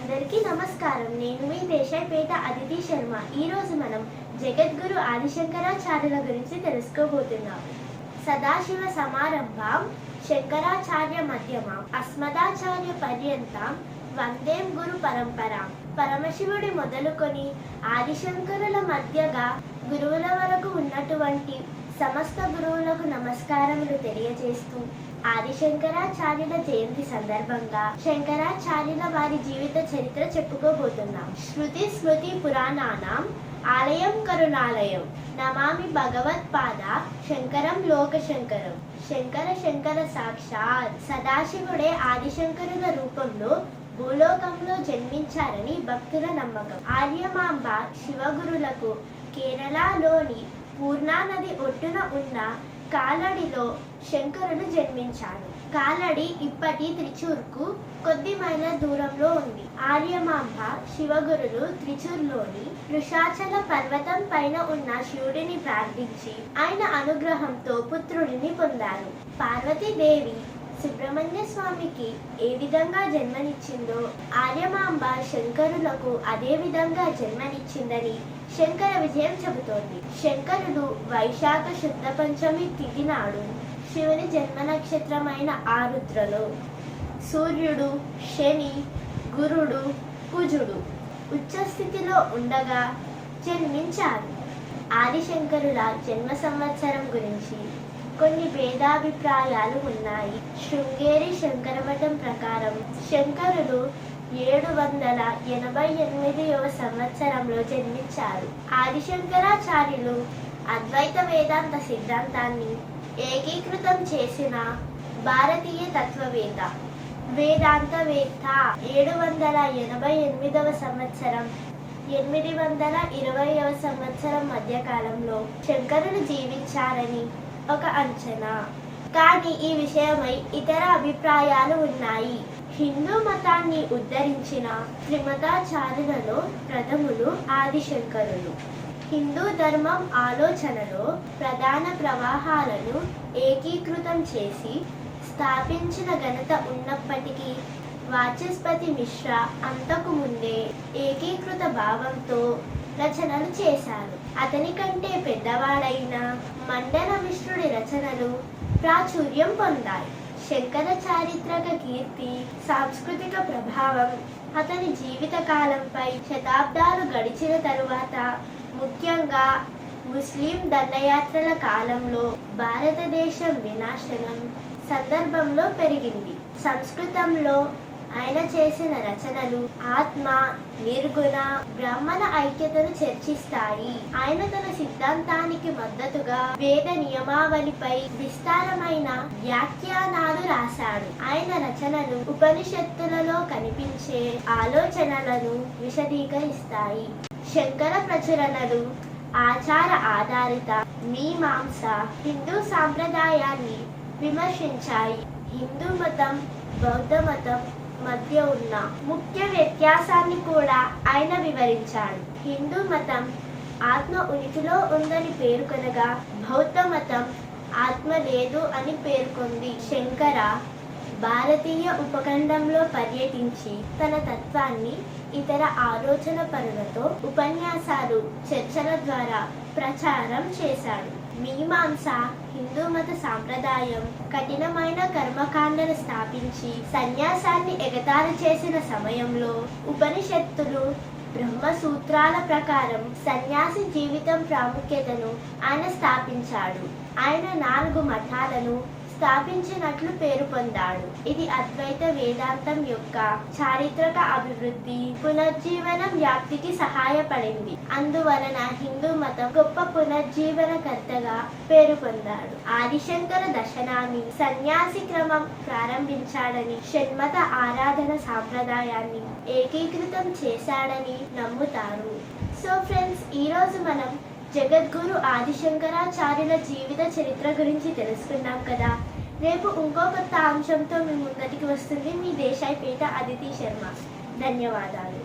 అందరికీ నమస్కారం. నేను మీ దేశాయిపేట అదితి శర్మ. ఈరోజు మనం జగద్గురు ఆదిశంకరాచార్యుల గురించి తెలుసుకోబోతున్నాం. సదాశివ సమారంభం శంకరాచార్య మధ్యమం అస్మదాచార్య పర్యంతం వందేం గురు పరంపరాం. పరమశివుడి మొదలుకొని ఆదిశంకరుల మధ్యగా గురువుల వరకు ఉన్నటువంటి సమస్త గురువులకు నమస్కారములు తెలియజేస్తూ ఆదిశంకరాచార్యుల జయంతి సందర్భంగా శంకరాచార్యుల వారి జీవిత చరిత్ర చెప్పుకోబోతున్నాం. శృతి స్మృతి పురాణానాం ఆలయం కరుణాలయం నమామి భగవత్పాద శంకరం లోకశంకరం. శంకర సాక్షాత్ సదాశివుడే ఆదిశంకరుల రూపంలో భూలోకంలో జన్మించారని భక్తుల నమ్మకం. ఆర్యమాంబ శివగురులకు కేరళలోని పూర్ణా నది ఒడ్డున ఉన్న కాలడిలో శంకరుడు జన్మించాడు. కాలడి ఇప్పటి త్రిచూర్కు కొద్ది మైళ్ళ దూరంలో ఉంది. ఆర్యమాంబ శివగురులు త్రిచూర్లోని వృషాచల పర్వతం పైన ఉన్న శివుడిని ప్రార్థించి ఆయన అనుగ్రహంతో పుత్రుడిని పొందారు. పార్వతీదేవి సుబ్రహ్మణ్య స్వామికి ఏ విధంగా జన్మనిచ్చిందో ఆర్యమాంబ శంకరులకు అదే విధంగా జన్మనిచ్చిందని శంకర విజయం చెబుతోంది. శంకరుడు వైశాఖ శుద్ధ పంచమి తిథి నాడు శివుని జన్మ నక్షత్రమైన ఆరుద్రలో సూర్యుడు, శని, గురుడు, కుజుడు ఉచ్చస్థితిలో ఉండగా జన్మించారు. ఆదిశంకరుల జన్మ సంవత్సరం గురించి కొన్ని భేదాభిప్రాయాలు ఉన్నాయి. శృంగేరి శంకరమఠం ప్రకారం శంకరులు 788వ సంవత్సరంలో జన్మించారు. ఆదిశంకరాచార్యులు అద్వైత వేదాంత సిద్ధాంతాన్ని ఏకీకృతం చేసిన భారతీయ తత్వవేత్త, వేదాంతవేత్త. 788వ సంవత్సరం 820వ సంవత్సరం మధ్యకాలంలో శంకరులు జీవించారని ఒక అంచనా. కానీ ఈ విషయమై ఇతర అభిప్రాయాలు ఉన్నాయి. హిందూ మతాన్ని ఉద్ధరించిన త్రిమతాచార్యులలో ప్రథములు ఆదిశంకరులు. హిందూ ధర్మం ఆలోచనలో ప్రధాన ప్రవాహాలను ఏకీకృతం చేసి స్థాపించిన ఘనత ఉన్నప్పటికీ వాచస్పతి మిశ్రా అంతకు ముందే ఏకీకృత భావంతో రచనలు చేశారు. అతని కంటే పెద్దవాడైన మండన మిశ్రుడి రచనలు ప్రాచుర్యం పొందాయి. శంకర చారిత్రక కీర్తి, సాంస్కృతిక ప్రభావం అతని జీవిత కాలంపై శతాబ్దాలు గడిచిన తరువాత, ముఖ్యంగా ముస్లిం దండయాత్రల కాలంలో భారతదేశం వినాశనం సందర్భంలో పెరిగింది. సంస్కృతంలో ఆయన చేసిన రచనలు ఆత్మ, నిర్గుణ, బ్రహ్మణ ఐక్యతను చర్చిస్తాయి. ఆయన తన సిద్ధాంతానికి మద్దతుగా వేద నియమావళిపై విస్తారమైన వ్యాఖ్యానాలు రాశాడు. ఆయన రచనలు ఉపనిషత్తులలో కనిపించే ఆలోచనలను విశదీకరిస్తాయి. శంకర ప్రచురణలు ఆచార ఆధారిత మీమాంస హిందూ సాంప్రదాయాన్ని విమర్శించాయి. హిందూ మతం, బౌద్ధ మతం మధ్య ఉన్న ముఖ్య వ్యత్యాసాన్ని కూడా ఆయన వివరించాడు. హిందూ మతం ఆత్మ ఉనికిలో ఉందని పేర్కొనగా, బౌద్ధ మతం ఆత్మ లేదు అని పేర్కొంది. శంకర భారతీయ ఉపఖండంలో పర్యటించి తన తత్వాన్ని ఇతర ఆలోచన పరులతో ఉపన్యాసాలు, చర్చల ద్వారా ప్రచారం చేశాడు. మీమాంస హిందూ మత సాంప్రదాయం కఠినమైన కర్మకాండను స్థాపించి సన్యాసాన్ని ఎగతాళి చేసిన సమయంలో ఉపనిషత్తులు, బ్రహ్మసూత్రాల ప్రకారం సన్యాసి జీవితం ప్రాముఖ్యతను ఆయన స్థాపించాడు. ఆయన 4 మఠాలను స్థాపించినట్లు పేరు పొందాడు. ఇది అద్వైత వేదాంతం యొక్క చారిత్రక అభివృద్ధి, పునర్జీవనం వ్యాప్తికి సహాయపడింది. అందువలన హిందూ మతం గొప్ప పునర్జీవనకర్తగా పేరు పొందాడు. ఆదిశంకర దశనామి సన్యాసి క్రమం ప్రారంభించాడని, షణ్మత ఆరాధన సాంప్రదాయాన్ని ఏకీకృతం చేశాడని నమ్ముతారు. సో ఫ్రెండ్స్, ఈరోజు మనం జగద్గురు ఆదిశంకరాచార్యుల జీవిత చరిత్ర గురించి తెలుసుకున్నాం కదా. రేపు ఇంకో కొత్త అంశంతో మీ ముందటికి వస్తుంది మీ దేశాయిపేట అదితి శర్మ. ధన్యవాదాలు.